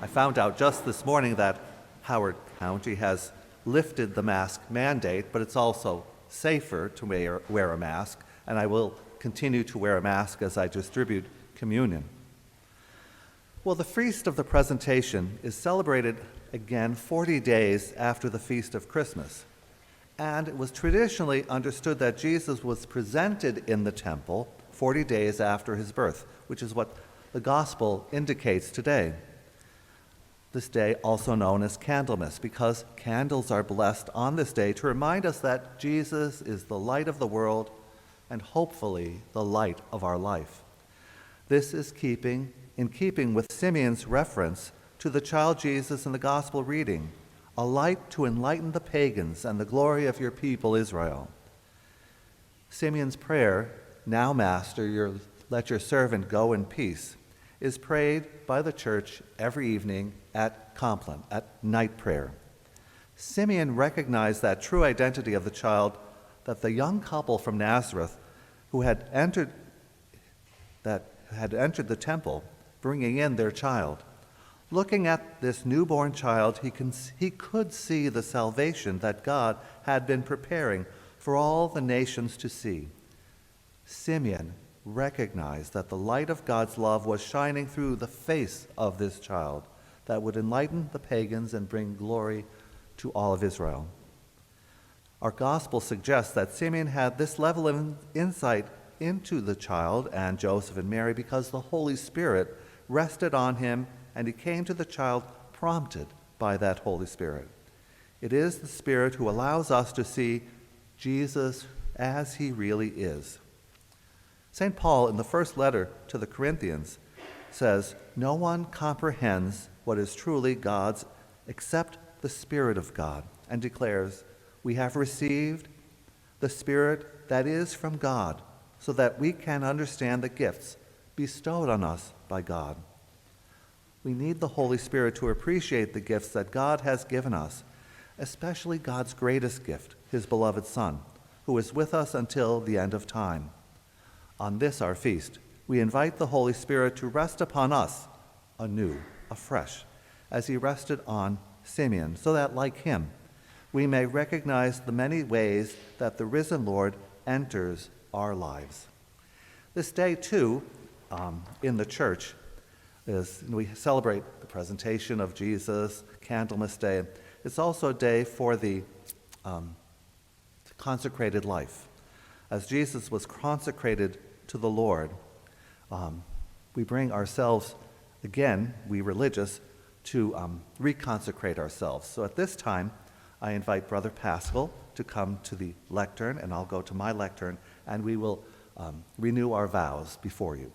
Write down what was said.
I found out just this morning that Howard County has lifted the mask mandate, but it's also safer to wear a mask, and I will continue to wear a mask as I distribute communion. Well, the Feast of the Presentation is celebrated again 40 days after the Feast of Christmas. And it was traditionally understood that Jesus was presented in the temple 40 days after his birth, which is what the gospel indicates today. This day also known as Candlemas, because candles are blessed on this day to remind us that Jesus is the light of the world and hopefully the light of our life. This is in keeping with Simeon's reference to the child Jesus in the gospel reading, a light to enlighten the pagans and the glory of your people Israel. Simeon's prayer, "Now, Master, let your servant go in peace," is prayed by the church every evening at Compline, at night prayer. Simeon recognized that true identity of the child, that the young couple from Nazareth who had entered the temple, bringing in their child. Looking at this newborn child, he could see the salvation that God had been preparing for all the nations to see. Simeon recognized that the light of God's love was shining through the face of this child that would enlighten the pagans and bring glory to all of Israel. Our gospel suggests that Simeon had this level of insight into the child and Joseph and Mary because the Holy Spirit rested on him, and he came to the child prompted by that Holy Spirit. It is the Spirit who allows us to see Jesus as he really is. St. Paul, in the first letter to the Corinthians, says, "No one comprehends what is truly God's except the Spirit of God," and declares, "We have received the Spirit that is from God, so that we can understand the gifts bestowed on us by God." We need the Holy Spirit to appreciate the gifts that God has given us, especially God's greatest gift, his beloved Son, who is with us until the end of time. On this, our feast, we invite the Holy Spirit to rest upon us anew, afresh, as he rested on Simeon, so that, like him, we may recognize the many ways that the risen Lord enters our lives. This day, too, in the church, we celebrate the presentation of Jesus, Candlemas Day. It's also a day for the consecrated life. As Jesus was consecrated to the Lord, we bring ourselves, again, we religious, to reconsecrate ourselves. So at this time, I invite Brother Pascal to come to the lectern, and I'll go to my lectern, and we will renew our vows before you.